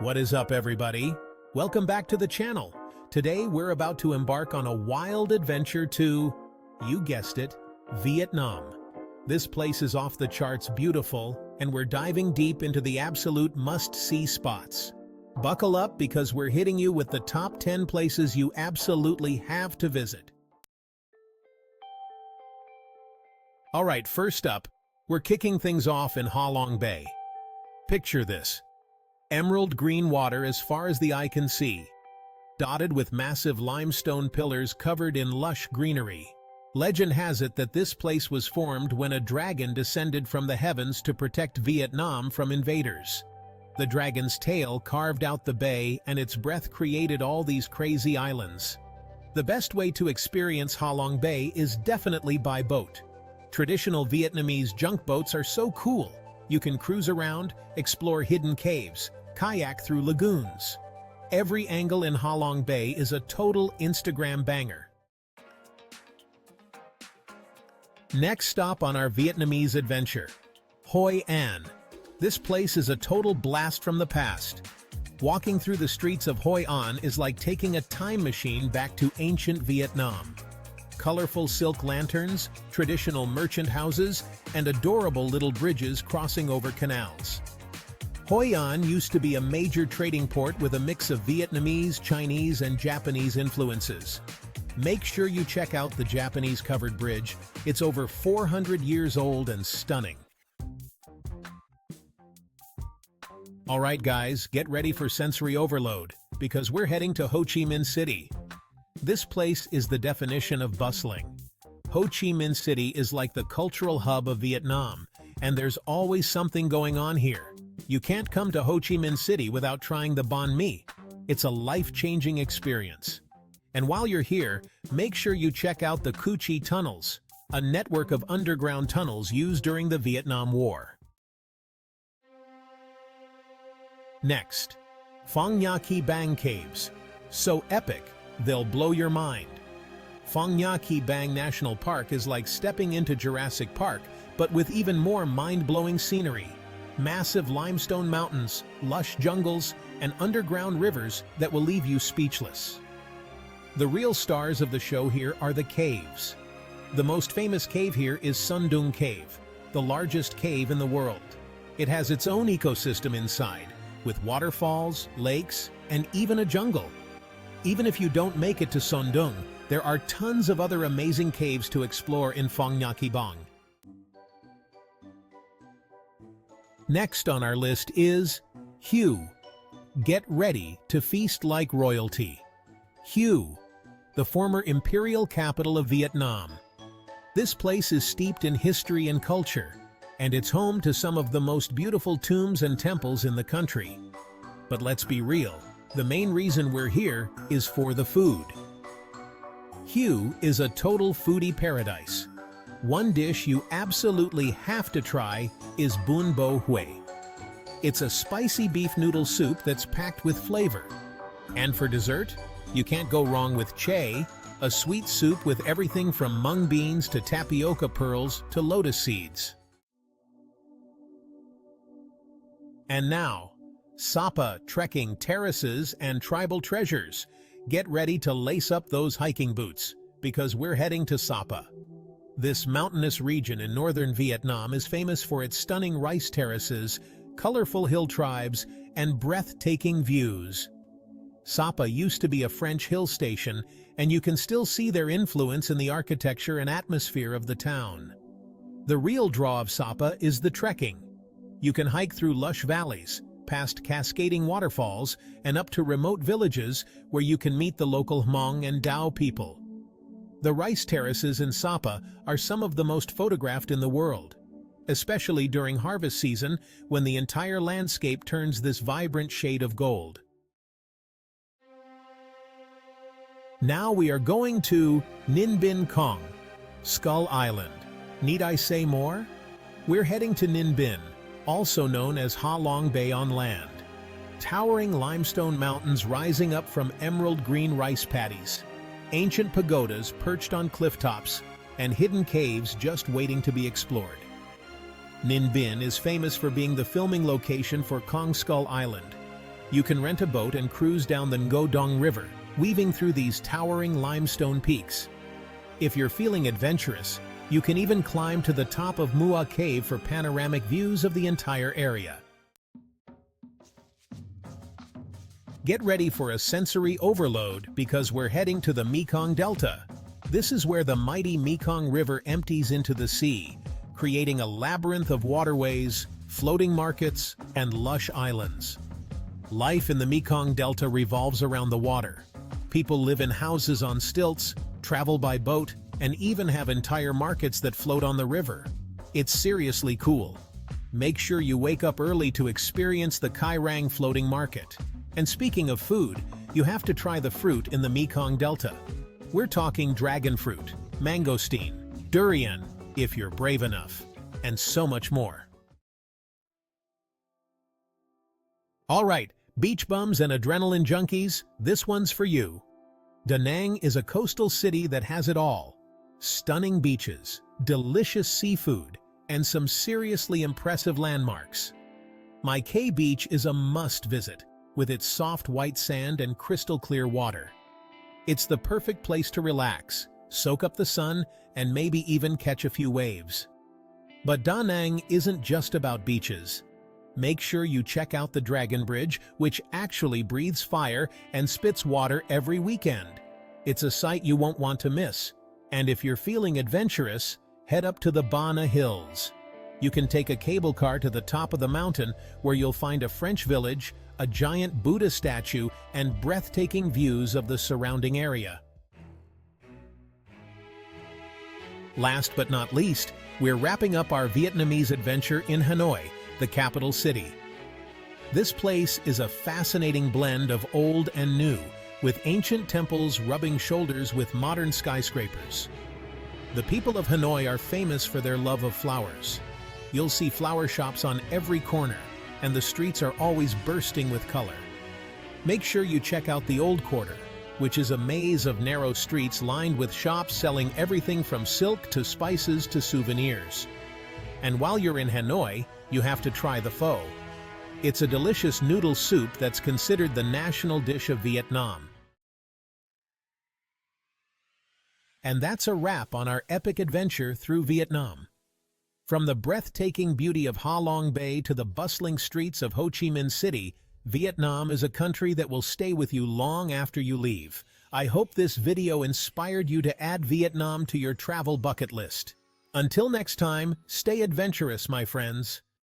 What is up, everybody? Welcome back to the channel. Today we're about to embark on a wild adventure to, you guessed it, Vietnam. This place is off the charts beautiful, and we're diving deep into the absolute must-see spots. Buckle up because we're hitting you with the top 10 places you absolutely have to visit. Alright, first up, we're kicking things off in Ha Long Bay. Picture this. Emerald green water as far as the eye can see, dotted with massive limestone pillars covered in lush greenery. Legend has it that this place was formed when a dragon descended from the heavens to protect Vietnam from invaders. The dragon's tail carved out the bay, and its breath created all these crazy islands. The best way to experience Ha Long Bay is definitely by boat. Traditional Vietnamese junk boats are so cool. You can cruise around, explore hidden caves, kayak through lagoons. Every angle in Ha Long Bay is a total Instagram banger. Next stop on our Vietnamese adventure, Hoi An. This place is a total blast from the past. Walking through the streets of Hoi An is like taking a time machine back to ancient Vietnam. Colorful silk lanterns, traditional merchant houses, and adorable little bridges crossing over canals. Hoi An used to be a major trading port with a mix of Vietnamese, Chinese, and Japanese influences. Make sure you check out the Japanese covered bridge. It's over 400 years old and stunning. Alright guys, get ready for sensory overload, because we're heading to Ho Chi Minh City. This place is the definition of bustling. Ho Chi Minh City is like the cultural hub of Vietnam, and there's always something going on here. You can't come to Ho Chi Minh City without trying the banh mi. It's a life-changing experience. And while you're here, make sure you check out the Cu Chi Tunnels, a network of underground tunnels used during the Vietnam War. Next, Phong Nha Ke Bang Caves. So epic, they'll blow your mind. Phong Nha Ke Bang National Park is like stepping into Jurassic Park, but with even more mind-blowing scenery. Massive limestone mountains, lush jungles, and underground rivers that will leave you speechless. The real stars of the show here are the caves. The most famous cave here is Son Doong Cave, the largest cave in the world. It has its own ecosystem inside, with waterfalls, lakes, and even a jungle. Even if you don't make it to Son Doong, there are tons of other amazing caves to explore in Phong Nha Ke Bang. Next on our list is Hue. Get ready to feast like royalty. Hue, the former imperial capital of Vietnam. This place is steeped in history and culture, and it's home to some of the most beautiful tombs and temples in the country. But let's be real, the main reason we're here is for the food. Hue is a total foodie paradise. One dish you absolutely have to try is Bun Bo Hue. It's a spicy beef noodle soup that's packed with flavor. And for dessert, you can't go wrong with Che, a sweet soup with everything from mung beans to tapioca pearls to lotus seeds. And now, Sapa trekking terraces and tribal treasures. Get ready to lace up those hiking boots, because we're heading to Sapa. This mountainous region in northern Vietnam is famous for its stunning rice terraces, colorful hill tribes, and breathtaking views. Sapa used to be a French hill station, and you can still see their influence in the architecture and atmosphere of the town. The real draw of Sapa is the trekking. You can hike through lush valleys, past cascading waterfalls, and up to remote villages where you can meet the local Hmong and Dao people. The rice terraces in Sapa are some of the most photographed in the world, especially during harvest season when the entire landscape turns this vibrant shade of gold. Now we are going to Ninh Binh Cong, Skull Island. Need I say more? We're heading to Ninh Binh, also known as Ha Long Bay on land. Towering limestone mountains rising up from emerald green rice paddies, ancient pagodas perched on cliff tops, and hidden caves just waiting to be explored. Ninh Binh is famous for being the filming location for Kong Skull Island, You can rent a boat and cruise down the Ngo Dong River, weaving through these towering limestone peaks. If you're feeling adventurous, you can even climb to the top of Mua Cave for panoramic views of the entire area. Get ready for a sensory overload because we're heading to the Mekong Delta. This is where the mighty Mekong River empties into the sea, creating a labyrinth of waterways, floating markets, and lush islands. Life in the Mekong Delta revolves around the water. People live in houses on stilts, travel by boat, and even have entire markets that float on the river. It's seriously cool. Make sure you wake up early to experience the Kai Rang floating market. And speaking of food, you have to try the fruit in the Mekong Delta. We're talking dragon fruit, mangosteen, durian, if you're brave enough, and so much more. All right, beach bums and adrenaline junkies, this one's for you. Da Nang is a coastal city that has it all. Stunning beaches, delicious seafood, and some seriously impressive landmarks. Mai Kea Beach is a must-visit, with its soft white sand and crystal-clear water. It's the perfect place to relax, soak up the sun, and maybe even catch a few waves. But Da Nang isn't just about beaches. Make sure you check out the Dragon Bridge, which actually breathes fire and spits water every weekend. It's a sight you won't want to miss. And if you're feeling adventurous, head up to the Bana Hills. You can take a cable car to the top of the mountain where you'll find a French village, a giant Buddha statue, and breathtaking views of the surrounding area. Last but not least, we're wrapping up our Vietnamese adventure in Hanoi, the capital city. This place is a fascinating blend of old and new, with ancient temples rubbing shoulders with modern skyscrapers. The people of Hanoi are famous for their love of flowers. You'll see flower shops on every corner, and the streets are always bursting with color. Make sure you check out the Old Quarter, which is a maze of narrow streets lined with shops selling everything from silk to spices to souvenirs. And while you're in Hanoi, you have to try the pho. It's a delicious noodle soup that's considered the national dish of Vietnam. And that's a wrap on our epic adventure through Vietnam. From the breathtaking beauty of Ha Long Bay to the bustling streets of Ho Chi Minh City, Vietnam is a country that will stay with you long after you leave. I hope this video inspired you to add Vietnam to your travel bucket list. Until next time, stay adventurous, my friends.